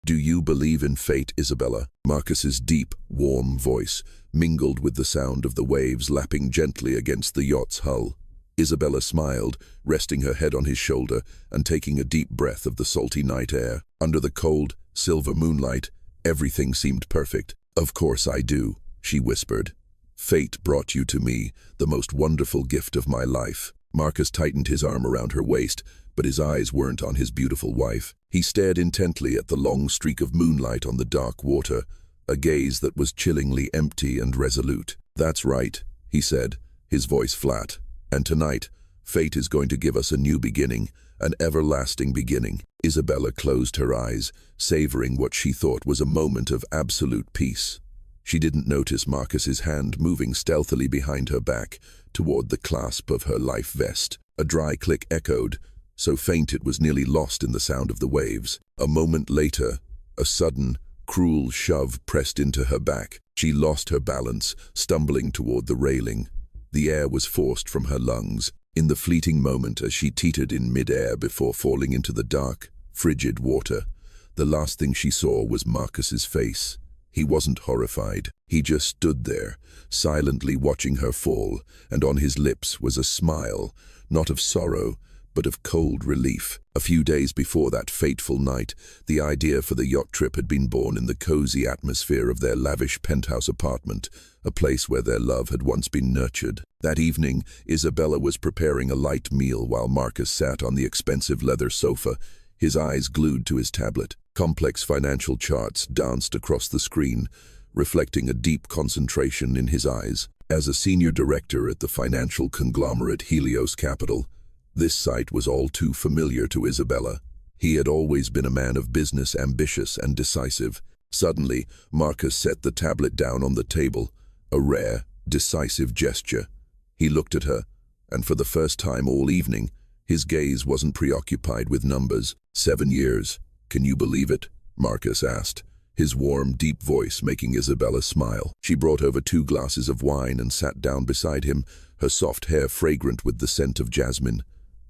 "Do you believe in fate, Isabella?" Marcus's deep, warm voice mingled with the sound of the waves lapping gently against the yacht's hull. Isabella smiled, resting her head on his shoulder and taking a deep breath of the salty night air. Under the cold, silver moonlight, everything seemed perfect. "Of course I do," she whispered. "Fate brought you to me, the most wonderful gift of my life." Marcus tightened his arm around her waist, but his eyes weren't on his beautiful wife. He stared intently at the long streak of moonlight on the dark water, a gaze that was chillingly empty and resolute. "That's right," he said, his voice flat. "And tonight, fate is going to give us a new beginning, an everlasting beginning." Isabella closed her eyes, savoring what she thought was a moment of absolute peace. She didn't notice Marcus's hand moving stealthily behind her back toward the clasp of her life vest. A dry click echoed, so faint it was nearly lost in the sound of the waves. A moment later, a sudden, cruel shove pressed into her back. She lost her balance, stumbling toward the railing. The air was forced from her lungs. In the fleeting moment as she teetered in mid-air before falling into the dark, frigid water, the last thing she saw was Marcus's face. He wasn't horrified. He just stood there, silently watching her fall, and on his lips was a smile, not of sorrow, but of cold relief. A few days before that fateful night, the idea for the yacht trip had been born in the cozy atmosphere of their lavish penthouse apartment, a place where their love had once been nurtured. That evening, Isabella was preparing a light meal while Marcus sat on the expensive leather sofa, his eyes glued to his tablet. Complex financial charts danced across the screen, reflecting a deep concentration in his eyes. As a senior director at the financial conglomerate Helios Capital, this sight was all too familiar to Isabella. He had always been a man of business, ambitious and decisive. Suddenly, Marcus set the tablet down on the table, a rare, decisive gesture. He looked at her, and for the first time all evening, his gaze wasn't preoccupied with numbers. 7 years. Can you believe it? Marcus asked, his warm, deep voice making Isabella smile. She brought over 2 glasses of wine and sat down beside him, her soft hair fragrant with the scent of jasmine.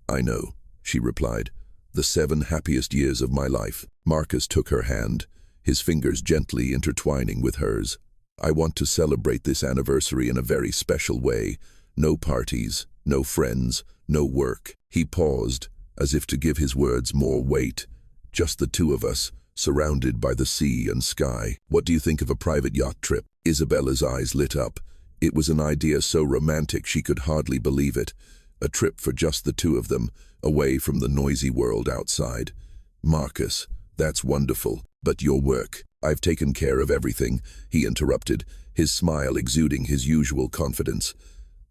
"I know," she replied, "the 7 happiest years of my life." Marcus took her hand, his fingers gently intertwining with hers. "I want to celebrate this anniversary in a very special way. No parties, no friends, no work." He paused, as if to give his words more weight. "Just the 2 of us, surrounded by the sea and sky. What do you think of a private yacht trip?" Isabella's eyes lit up. It was an idea so romantic she could hardly believe it. A trip for just the 2 of them, away from the noisy world outside. "Marcus, that's wonderful. But your work." "I've taken care of everything," he interrupted, his smile exuding his usual confidence.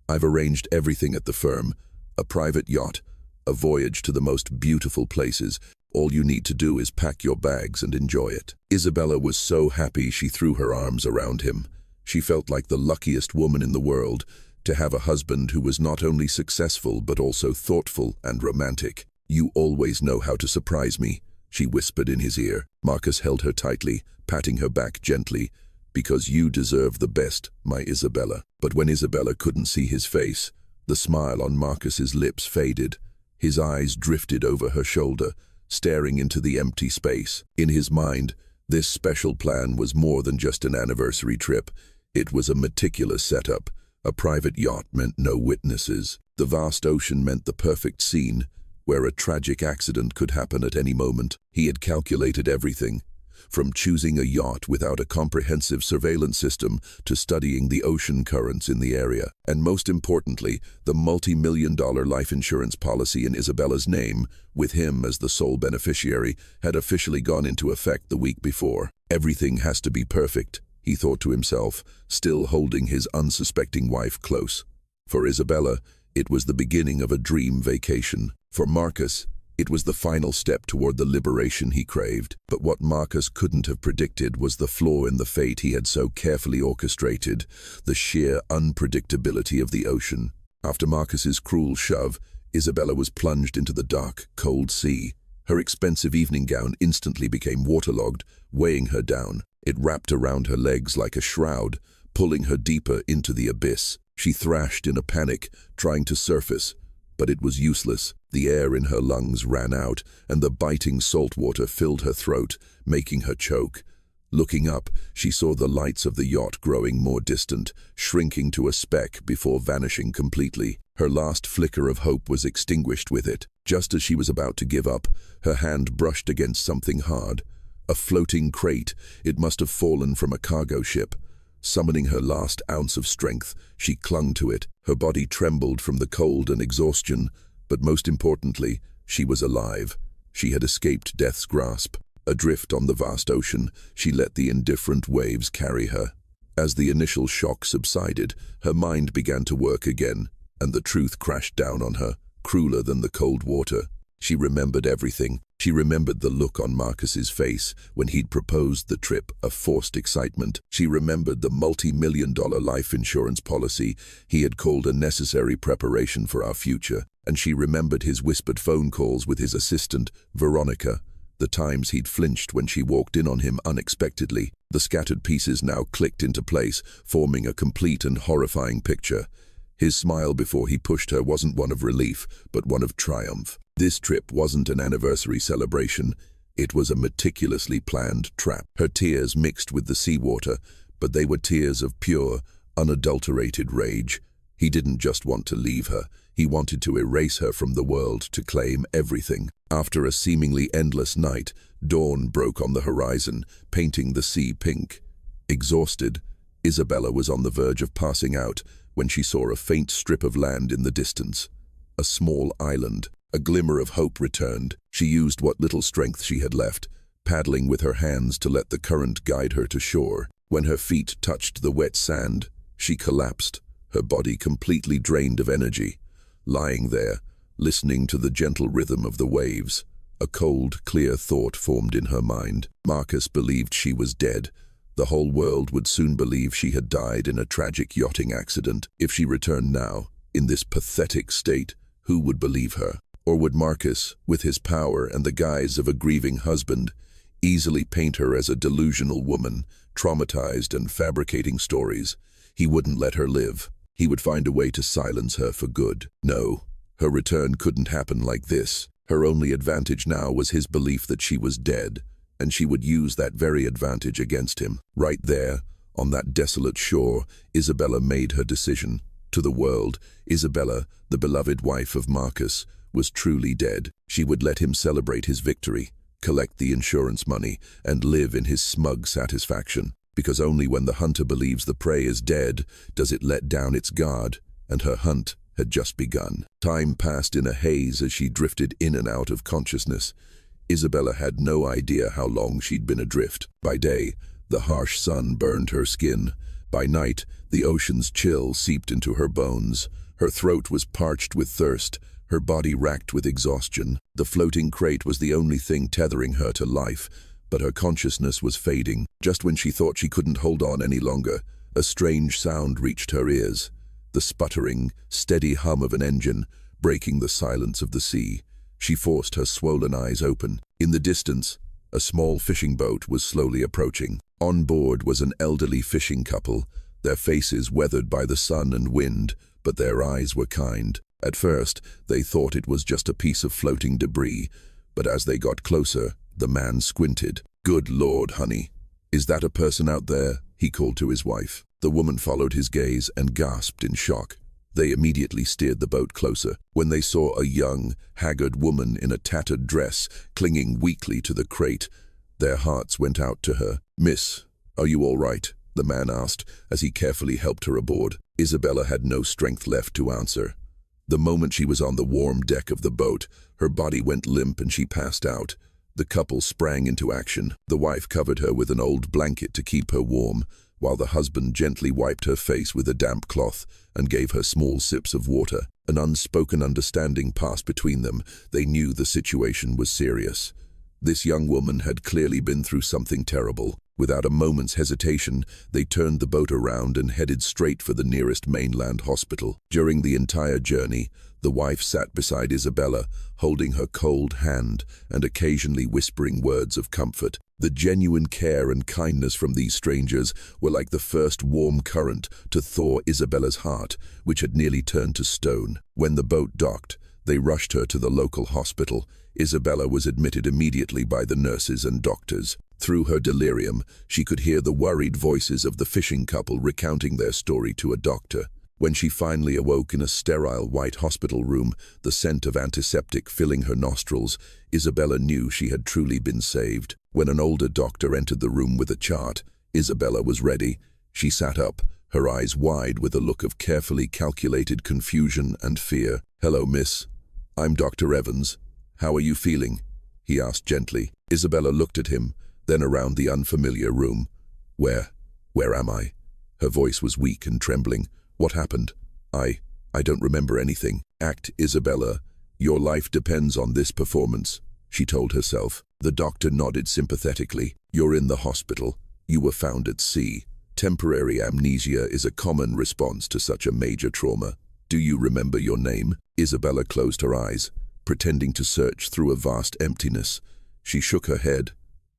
"I've arranged everything at the firm. A private yacht, a voyage to the most beautiful places. All you need to do is pack your bags and enjoy it." Isabella was so happy she threw her arms around him. She felt like the luckiest woman in the world, to have a husband who was not only successful but also thoughtful and romantic. "You always know how to surprise me," she whispered in his ear. Marcus held her tightly, patting her back gently. "Because you deserve the best, my Isabella." But when Isabella couldn't see his face, the smile on Marcus's lips faded. His eyes drifted over her shoulder, staring into the empty space. In his mind, this special plan was more than just an anniversary trip. It was a meticulous setup. A private yacht meant no witnesses. The vast ocean meant the perfect scene, where a tragic accident could happen at any moment. He had calculated everything, from choosing a yacht without a comprehensive surveillance system to studying the ocean currents in the area. And most importantly, the multi-million-dollar life insurance policy in Isabella's name, with him as the sole beneficiary, had officially gone into effect the week before. Everything has to be perfect, he thought to himself, still holding his unsuspecting wife close. For Isabella, it was the beginning of a dream vacation. For Marcus, it was the final step toward the liberation he craved. But what Marcus couldn't have predicted was the flaw in the fate he had so carefully orchestrated, the sheer unpredictability of the ocean. After Marcus's cruel shove, Isabella was plunged into the dark, cold sea. Her expensive evening gown instantly became waterlogged, weighing her down. It wrapped around her legs like a shroud, pulling her deeper into the abyss. She thrashed in a panic, trying to surface, but it was useless. The air in her lungs ran out, and the biting salt water filled her throat, making her choke. Looking up, she saw the lights of the yacht growing more distant, shrinking to a speck before vanishing completely. Her last flicker of hope was extinguished with it. Just as she was about to give up, her hand brushed against something hard. A floating crate. It must have fallen from a cargo ship. Summoning her last ounce of strength, she clung to it. Her body trembled from the cold and exhaustion, but most importantly, she was alive. She had escaped death's grasp. Adrift on the vast ocean, she let the indifferent waves carry her. As the initial shock subsided, her mind began to work again, and the truth crashed down on her, crueler than the cold water. She remembered everything. She remembered the look on Marcus's face when he'd proposed the trip, a forced excitement. She remembered the multi-million-dollar life insurance policy he had called a necessary preparation for our future. And she remembered his whispered phone calls with his assistant, Veronica, the times he'd flinched when she walked in on him unexpectedly. The scattered pieces now clicked into place, forming a complete and horrifying picture. His smile before he pushed her wasn't one of relief, but one of triumph. This trip wasn't an anniversary celebration. It was a meticulously planned trap. Her tears mixed with the seawater, but they were tears of pure, unadulterated rage. He didn't just want to leave her. He wanted to erase her from the world, to claim everything. After a seemingly endless night, dawn broke on the horizon, painting the sea pink. Exhausted, Isabella was on the verge of passing out when she saw a faint strip of land in the distance. A small island. A glimmer of hope returned. She used what little strength she had left, paddling with her hands to let the current guide her to shore. When her feet touched the wet sand, she collapsed, her body completely drained of energy. Lying there, listening to the gentle rhythm of the waves, a cold, clear thought formed in her mind. Marcus believed she was dead. The whole world would soon believe she had died in a tragic yachting accident. If she returned now, in this pathetic state, who would believe her? Or would Marcus, with his power and the guise of a grieving husband, easily paint her as a delusional woman, traumatized and fabricating stories? He wouldn't let her live. He would find a way to silence her for good. No, her return couldn't happen like this. Her only advantage now was his belief that she was dead, and she would use that very advantage against him. Right there, on that desolate shore, Isabella made her decision. To the world, Isabella, the beloved wife of Marcus, was truly dead. She would let him celebrate his victory, collect the insurance money, and live in his smug satisfaction. Because only when the hunter believes the prey is dead does it let down its guard, and her hunt had just begun. Time passed in a haze as she drifted in and out of consciousness. Isabella had no idea how long she'd been adrift. By day, the harsh sun burned her skin. By night, the ocean's chill seeped into her bones. Her throat was parched with thirst, her body racked with exhaustion. The floating crate was the only thing tethering her to life, but her consciousness was fading. Just when she thought she couldn't hold on any longer, a strange sound reached her ears. The sputtering, steady hum of an engine, breaking the silence of the sea. She forced her swollen eyes open. In the distance, a small fishing boat was slowly approaching. On board was an elderly fishing couple, their faces weathered by the sun and wind, but their eyes were kind. At first, they thought it was just a piece of floating debris, but as they got closer, the man squinted. "Good Lord, honey. Is that a person out there?" he called to his wife. The woman followed his gaze and gasped in shock. They immediately steered the boat closer. When they saw a young, haggard woman in a tattered dress clinging weakly to the crate, their hearts went out to her. "Miss, are you all right?" the man asked as he carefully helped her aboard. Isabella had no strength left to answer. The moment she was on the warm deck of the boat, her body went limp and she passed out. The couple sprang into action. The wife covered her with an old blanket to keep her warm, while the husband gently wiped her face with a damp cloth and gave her small sips of water. An unspoken understanding passed between them. They knew the situation was serious. This young woman had clearly been through something terrible. Without a moment's hesitation, they turned the boat around and headed straight for the nearest mainland hospital. During the entire journey, the wife sat beside Isabella, holding her cold hand and occasionally whispering words of comfort. The genuine care and kindness from these strangers were like the first warm current to thaw Isabella's heart, which had nearly turned to stone. When the boat docked, They rushed her to the local hospital. Isabella was admitted immediately by the nurses and doctors. Through her delirium, she could hear the worried voices of the fishing couple recounting their story to a doctor. When she finally awoke in a sterile white hospital room, the scent of antiseptic filling her nostrils, Isabella knew she had truly been saved. When an older doctor entered the room with a chart, Isabella was ready. She sat up, her eyes wide with a look of carefully calculated confusion and fear. "Hello, miss. I'm Dr. Evans. How are you feeling?" he asked gently. Isabella looked at him, then around the unfamiliar room. Where am I?" Her voice was weak and trembling. "What happened? I don't remember anything." "Act, Isabella. Your life depends on this performance," she told herself. The doctor nodded sympathetically. "You're in the hospital. You were found at sea. Temporary amnesia is a common response to such a major trauma. Do you remember your name?" Isabella closed her eyes, pretending to search through a vast emptiness. She shook her head.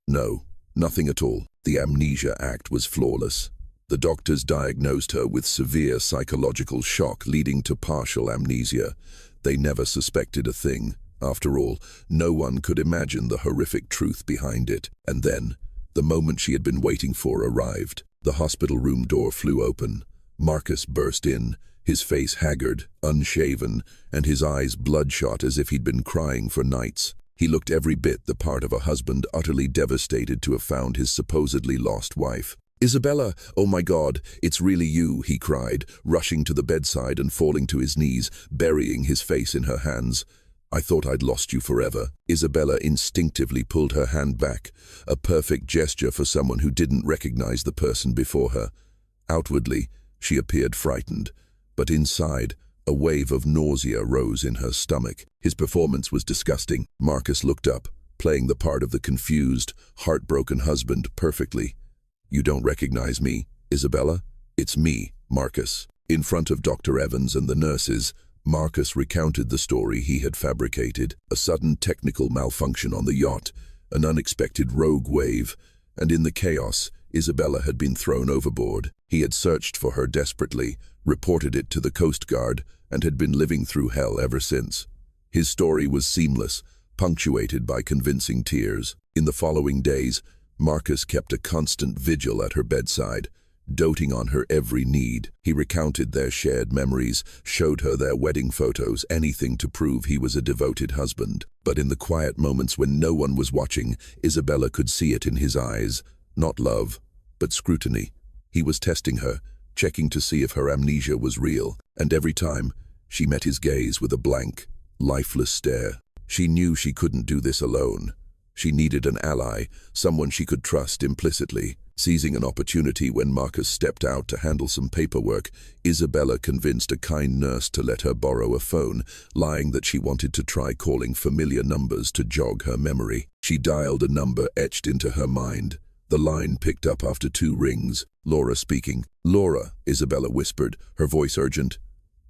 No, nothing at all. The amnesia act was flawless. The doctors diagnosed her with severe psychological shock leading to partial amnesia. They never suspected a thing. After all, no one could imagine the horrific truth behind it. And then, the moment she had been waiting for arrived. The hospital room door flew open. Marcus burst in, his face haggard, unshaven, and his eyes bloodshot as if he'd been crying for nights. He looked every bit the part of a husband utterly devastated to have found his supposedly lost wife. "Isabella, oh my God, it's really you," he cried, rushing to the bedside and falling to his knees, burying his face in her hands. "I thought I'd lost you forever." Isabella instinctively pulled her hand back, a perfect gesture for someone who didn't recognize the person before her. Outwardly, she appeared frightened, but inside, a wave of nausea rose in her stomach. His performance was disgusting. Marcus looked up, playing the part of the confused, heartbroken husband perfectly. "You don't recognize me, Isabella? It's me, Marcus." In front of Dr. Evans and the nurses, Marcus recounted the story he had fabricated. A sudden technical malfunction on the yacht, an unexpected rogue wave, and in the chaos, Isabella had been thrown overboard. He had searched for her desperately, reported it to the Coast Guard, and had been living through hell ever since. His story was seamless, punctuated by convincing tears. In the following days, Marcus kept a constant vigil at her bedside, doting on her every need. He recounted their shared memories, showed her their wedding photos, anything to prove he was a devoted husband. But in the quiet moments when no one was watching, Isabella could see it in his eyes. Not love, but scrutiny. He was testing her, checking to see if her amnesia was real, and every time, she met his gaze with a blank, lifeless stare. She knew she couldn't do this alone. She needed an ally, someone she could trust implicitly. Seizing an opportunity when Marcus stepped out to handle some paperwork, Isabella convinced a kind nurse to let her borrow a phone, lying that she wanted to try calling familiar numbers to jog her memory. She dialed a number etched into her mind. The line picked up after 2 rings. "Laura speaking." "Laura," Isabella whispered, her voice urgent.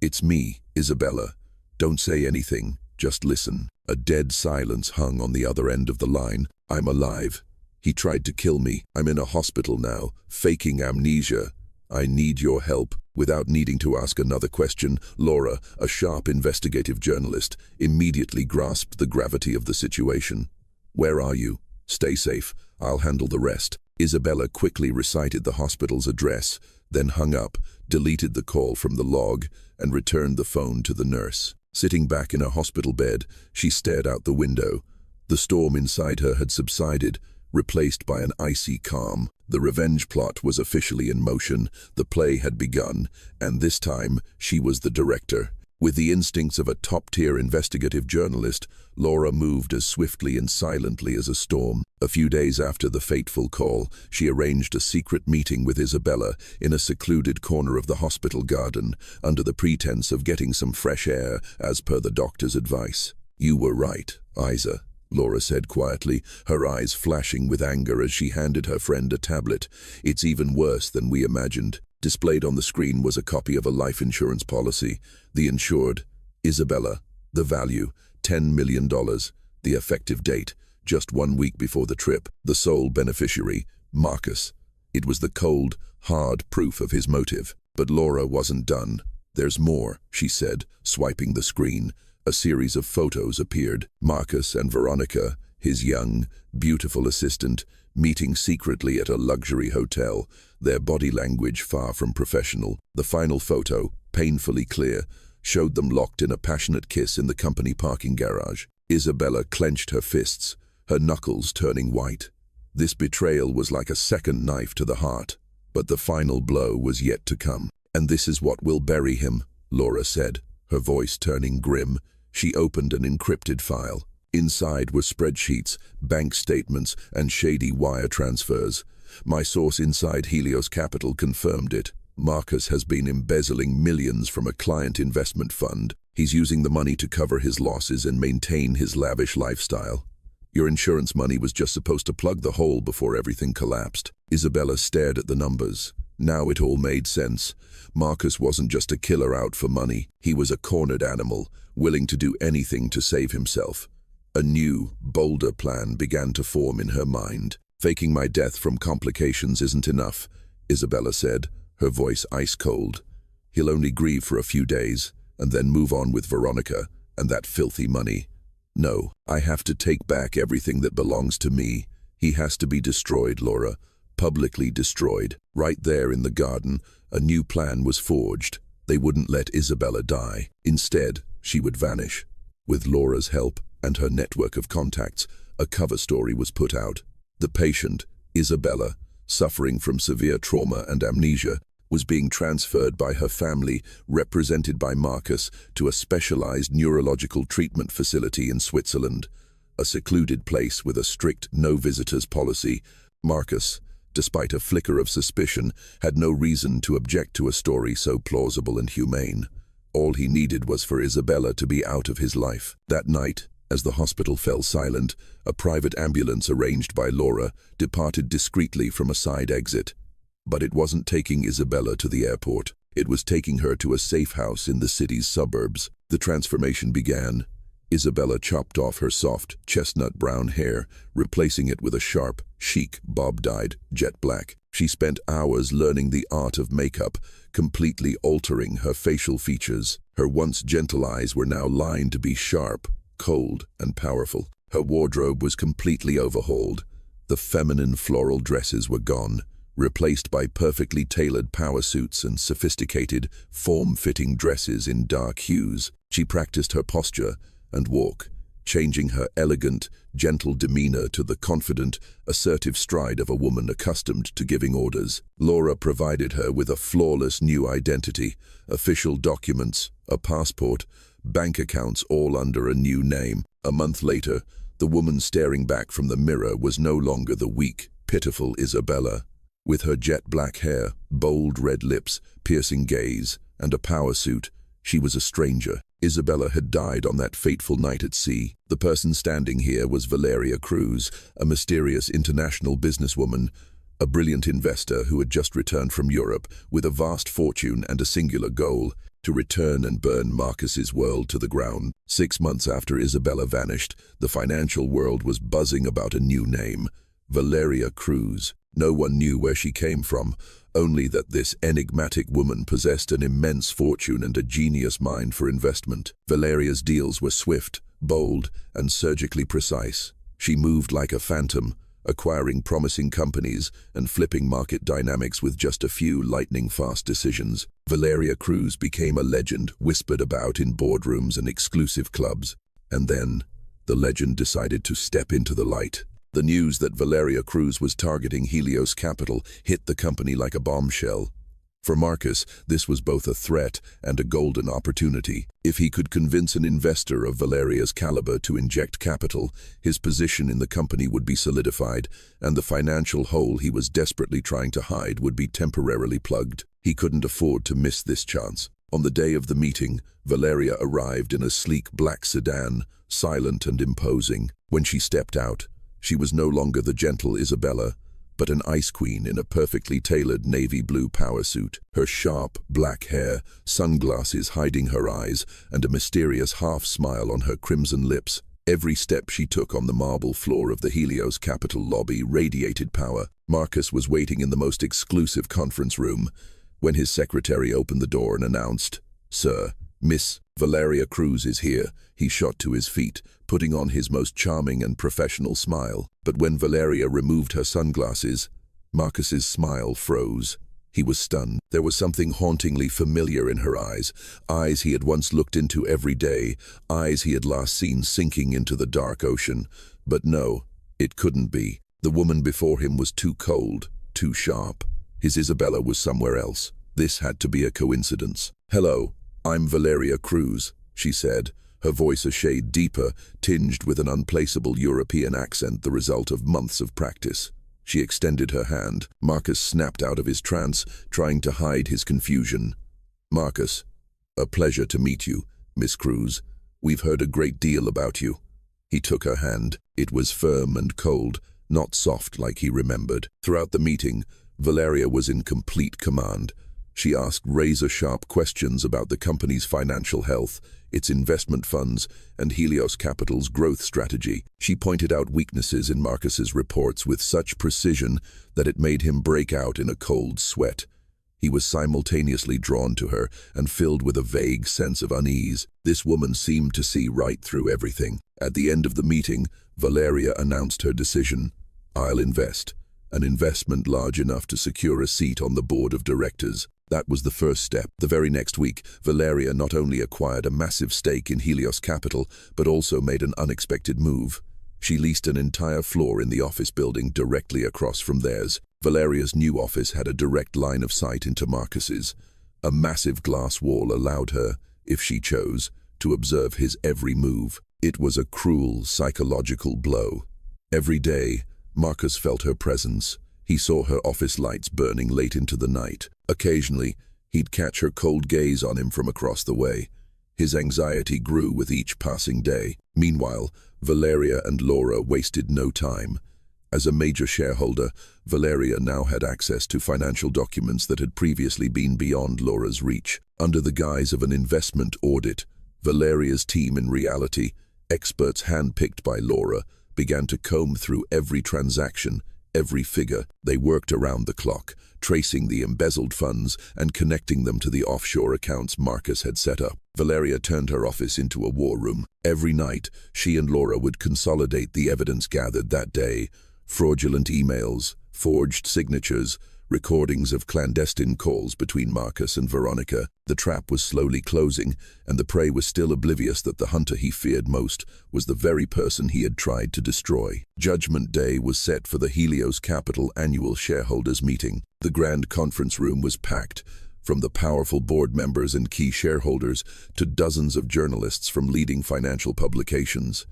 "It's me, Isabella. Don't say anything, just listen." A dead silence hung on the other end of the line. "I'm alive. He tried to kill me. I'm in a hospital now, faking amnesia. I need your help." Without needing to ask another question, Laura, a sharp investigative journalist, immediately grasped the gravity of the situation. "Where are you? Stay safe. I'll handle the rest." Isabella quickly recited the hospital's address, then hung up, deleted the call from the log, and returned the phone to the nurse. Sitting back in her hospital bed, she stared out the window. The storm inside her had subsided, replaced by an icy calm. The revenge plot was officially in motion, the play had begun, and this time she was the director. With the instincts of a top-tier investigative journalist, Laura moved as swiftly and silently as a storm. A few days after the fateful call, she arranged a secret meeting with Isabella in a secluded corner of the hospital garden, under the pretense of getting some fresh air, as per the doctor's advice. "You were right, Isa," Laura said quietly, her eyes flashing with anger as she handed her friend a tablet. "It's even worse than we imagined." Displayed on the screen was a copy of a life insurance policy. The insured, Isabella. The value, $10 million. The effective date, just 1 week before the trip. The sole beneficiary, Marcus. It was the cold, hard proof of his motive. But Laura wasn't done. "There's more," she said, swiping the screen. A series of photos appeared. Marcus and Veronica, his young, beautiful assistant, meeting secretly at a luxury hotel, their body language far from professional. The final photo, painfully clear, showed them locked in a passionate kiss in the company parking garage. Isabella clenched her fists, her knuckles turning white. This betrayal was like a second knife to the heart, but the final blow was yet to come. "And this is what will bury him," Laura said, her voice turning grim. She opened an encrypted file. Inside were spreadsheets, bank statements, and shady wire transfers. "My source inside Helios Capital confirmed it. Marcus has been embezzling millions from a client investment fund. He's using the money to cover his losses and maintain his lavish lifestyle. Your insurance money was just supposed to plug the hole before everything collapsed." Isabella stared at the numbers. Now it all made sense. Marcus wasn't just a killer out for money. He was a cornered animal, willing to do anything to save himself. A new, bolder plan began to form in her mind. "Faking my death from complications isn't enough," Isabella said, her voice ice-cold. "He'll only grieve for a few days, and then move on with Veronica and that filthy money. No, I have to take back everything that belongs to me. He has to be destroyed, Laura, publicly destroyed." Right there in the garden, a new plan was forged. They wouldn't let Isabella die. Instead, she would vanish. With Laura's help and her network of contacts, a cover story was put out. The patient, Isabella, suffering from severe trauma and amnesia, was being transferred by her family, represented by Marcus, to a specialized neurological treatment facility in Switzerland, a secluded place with a strict no-visitors policy. Marcus, despite a flicker of suspicion, had no reason to object to a story so plausible and humane. All he needed was for Isabella to be out of his life. That night, as the hospital fell silent, a private ambulance arranged by Laura departed discreetly from a side exit. But it wasn't taking Isabella to the airport. It was taking her to a safe house in the city's suburbs. The transformation began. Isabella chopped off her soft, chestnut-brown hair, replacing it with a sharp, chic, bob-dyed jet black. She spent hours learning the art of makeup, completely altering her facial features. Her once gentle eyes were now lined to be sharp, cold, and powerful. Her wardrobe was completely overhauled. The feminine floral dresses were gone, replaced by perfectly tailored power suits and sophisticated, form-fitting dresses in dark hues. She practiced her posture and walk, changing her elegant, gentle demeanor to the confident, assertive stride of a woman accustomed to giving orders. Laura provided her with a flawless new identity, official documents, a passport, bank accounts, all under a new name. A month later, the woman staring back from the mirror was no longer the weak, pitiful Isabella. With her jet black hair, bold red lips, piercing gaze, and a power suit, she was a stranger. Isabella had died on that fateful night at sea. The person standing here was Valeria Cruz, a mysterious international businesswoman, a brilliant investor who had just returned from Europe with a vast fortune and a singular goal: to return and burn Marcus's world to the ground. 6 months after Isabella vanished, the financial world was buzzing about a new name: Valeria Cruz. No one knew where she came from, only that this enigmatic woman possessed an immense fortune and a genius mind for investment. Valeria's deals were swift, bold, and surgically precise. She moved like a phantom, acquiring promising companies and flipping market dynamics with just a few lightning-fast decisions. Valeria Cruz became a legend, whispered about in boardrooms and exclusive clubs. And then, the legend decided to step into the light. The news that Valeria Cruz was targeting Helios Capital hit the company like a bombshell. For Marcus, this was both a threat and a golden opportunity. If he could convince an investor of Valeria's caliber to inject capital, his position in the company would be solidified, and the financial hole he was desperately trying to hide would be temporarily plugged. He couldn't afford to miss this chance. On the day of the meeting, Valeria arrived in a sleek black sedan, silent and imposing. When she stepped out, she was no longer the gentle Isabella, but an ice queen in a perfectly tailored navy blue power suit. Her sharp, black hair, sunglasses hiding her eyes, and a mysterious half-smile on her crimson lips. Every step she took on the marble floor of the Helios Capital lobby radiated power. Marcus was waiting in the most exclusive conference room when his secretary opened the door and announced, "Sir, Miss Valeria Cruz is here. He shot to his feet, putting on his most charming and professional smile. But when Valeria removed her sunglasses, Marcus's smile froze. He was stunned. There was something hauntingly familiar in her eyes he had once looked into every day, eyes he had last seen sinking into the dark ocean. But no, it couldn't be. The woman before him was too cold, too sharp. His Isabella was somewhere else. This had to be a coincidence. "Hello, I'm Valeria Cruz," she said, her voice a shade deeper, tinged with an unplaceable European accent, the result of months of practice. She extended her hand. Marcus snapped out of his trance, trying to hide his confusion. "Marcus, a pleasure to meet you, Miss Cruz. We've heard a great deal about you." He took her hand. It was firm and cold, not soft like he remembered. Throughout the meeting, Valeria was in complete command. She asked razor-sharp questions about the company's financial health, its investment funds, and Helios Capital's growth strategy. She pointed out weaknesses in Marcus's reports with such precision that it made him break out in a cold sweat. He was simultaneously drawn to her and filled with a vague sense of unease. This woman seemed to see right through everything. At the end of the meeting, Valeria announced her decision. "I'll invest. An investment large enough to secure a seat on the board of directors." That was the first step. The very next week, Valeria not only acquired a massive stake in Helios Capital, but also made an unexpected move. She leased an entire floor in the office building directly across from theirs. Valeria's new office had a direct line of sight into Marcus's. A massive glass wall allowed her, if she chose, to observe his every move. It was a cruel, psychological blow. Every day, Marcus felt her presence. He saw her office lights burning late into the night. Occasionally, he'd catch her cold gaze on him from across the way. His anxiety grew with each passing day. Meanwhile, Valeria and Laura wasted no time. As a major shareholder, Valeria now had access to financial documents that had previously been beyond Laura's reach. Under the guise of an investment audit, Valeria's team, in reality, experts handpicked by Laura, began to comb through every transaction, every figure. They worked around the clock, tracing the embezzled funds and connecting them to the offshore accounts Marcus had set up. Valeria turned her office into a war room. Every night, she and Laura would consolidate the evidence gathered that day: fraudulent emails, forged signatures, recordings of clandestine calls between Marcus and Veronica. The trap was slowly closing, and the prey was still oblivious that the hunter he feared most was the very person he had tried to destroy. Judgment Day was set for the Helios Capital annual shareholders meeting. The grand conference room was packed, from the powerful board members and key shareholders to dozens of journalists from leading financial publications.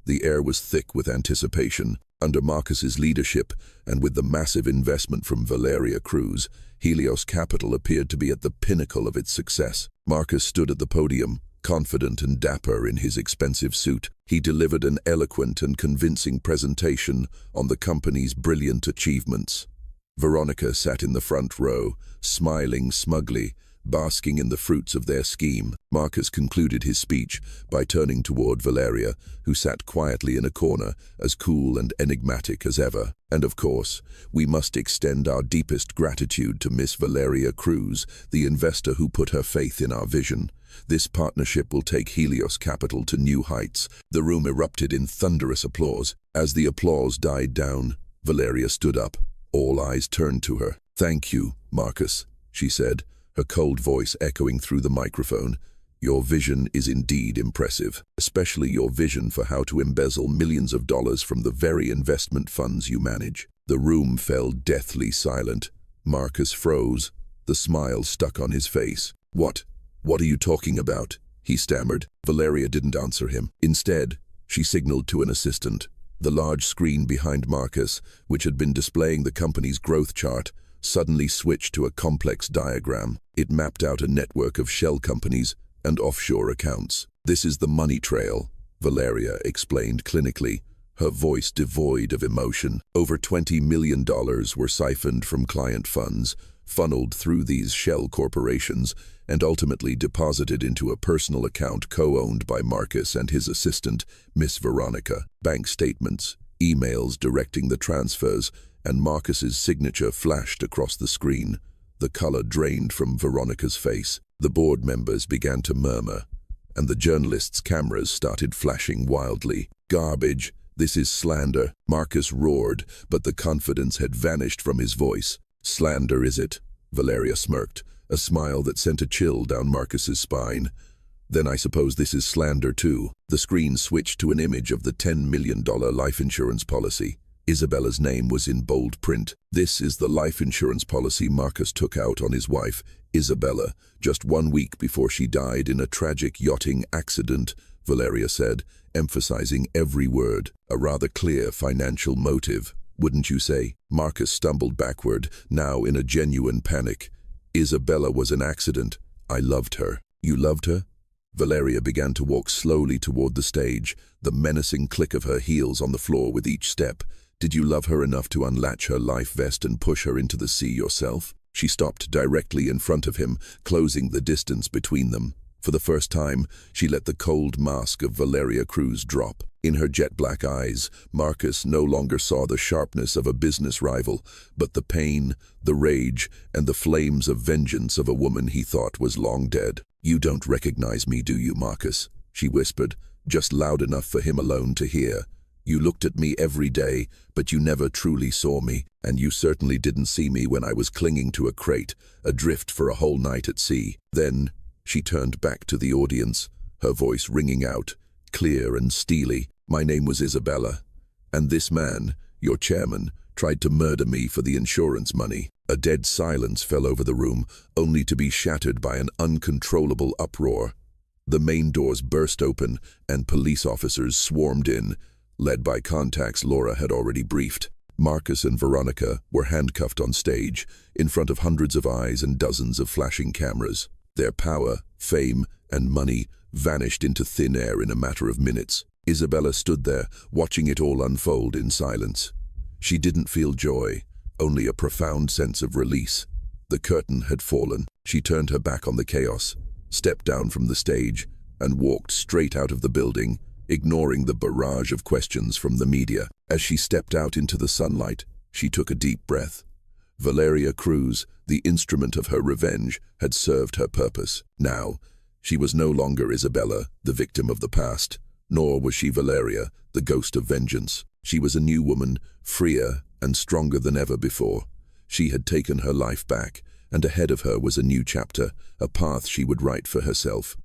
The air was thick with anticipation. Under Marcus's leadership, and with the massive investment from Valeria Cruz, Helios Capital appeared to be at the pinnacle of its success. Marcus stood at the podium, confident and dapper in his expensive suit. He delivered an eloquent and convincing presentation on the company's brilliant achievements. Veronica sat in the front row, smiling smugly, basking in the fruits of their scheme. Marcus concluded his speech by turning toward Valeria, who sat quietly in a corner, as cool and enigmatic as ever. "And of course, we must extend our deepest gratitude to Miss Valeria Cruz, the investor who put her faith in our vision. This partnership will take Helios Capital to new heights." The room erupted in thunderous applause. As the applause died down, Valeria stood up. All eyes turned to her. "Thank you, Marcus," she said, her cold voice echoing through the microphone. "Your vision is indeed impressive, especially your vision for how to embezzle millions of dollars from the very investment funds you manage." The room fell deathly silent. Marcus froze. The smile stuck on his face. What are you talking about?" he stammered. Valeria didn't answer him. Instead, she signaled to an assistant. The large screen behind Marcus, which had been displaying the company's growth chart, suddenly switched to a complex diagram. It mapped out a network of shell companies and offshore accounts. "This is the money trail," Valeria explained clinically, her voice devoid of emotion. Over $20 million were siphoned from client funds, funneled through these shell corporations, and ultimately deposited into a personal account co-owned by Marcus and his assistant, Miss Veronica. Bank statements, emails directing the transfers, and Marcus's signature flashed across the screen. The color drained from Veronica's face. The board members began to murmur, and the journalists' cameras started flashing wildly. "Garbage! This is slander!" Marcus roared, but the confidence had vanished from his voice. "Slander, is it?" Valeria smirked, a smile that sent a chill down Marcus's spine. "Then I suppose this is slander too." The screen switched to an image of the $10 million life insurance policy. Isabella's name was in bold print. "This is the life insurance policy Marcus took out on his wife, Isabella, just 1 week before she died in a tragic yachting accident," Valeria said, emphasizing every word. "A rather clear financial motive, wouldn't you say?" Marcus stumbled backward, now in a genuine panic. "Isabella was an accident. I loved her." "You loved her?" Valeria began to walk slowly toward the stage, the menacing click of her heels on the floor with each step. "Did you love her enough to unlatch her life vest and push her into the sea yourself?" She stopped directly in front of him, closing the distance between them. For the first time, she let the cold mask of Valeria Cruz drop. In her jet-black eyes, Marcus no longer saw the sharpness of a business rival, but the pain, the rage, and the flames of vengeance of a woman he thought was long dead. "You don't recognize me, do you, Marcus?" she whispered, just loud enough for him alone to hear. "You looked at me every day, but you never truly saw me, and you certainly didn't see me when I was clinging to a crate, adrift for a whole night at sea." Then she turned back to the audience, her voice ringing out, clear and steely. "My name was Isabella, and this man, your chairman, tried to murder me for the insurance money." A dead silence fell over the room, only to be shattered by an uncontrollable uproar. The main doors burst open, and police officers swarmed in, led by contacts Laura had already briefed. Marcus and Veronica were handcuffed on stage, in front of hundreds of eyes and dozens of flashing cameras. Their power, fame, and money vanished into thin air in a matter of minutes. Isabella stood there, watching it all unfold in silence. She didn't feel joy, only a profound sense of release. The curtain had fallen. She turned her back on the chaos, stepped down from the stage, and walked straight out of the building, ignoring the barrage of questions from the media. As she stepped out into the sunlight, she took a deep breath. Valeria Cruz, the instrument of her revenge, had served her purpose. Now, she was no longer Isabella, the victim of the past, nor was she Valeria, the ghost of vengeance. She was a new woman, freer and stronger than ever before. She had taken her life back, and ahead of her was a new chapter, a path she would write for herself.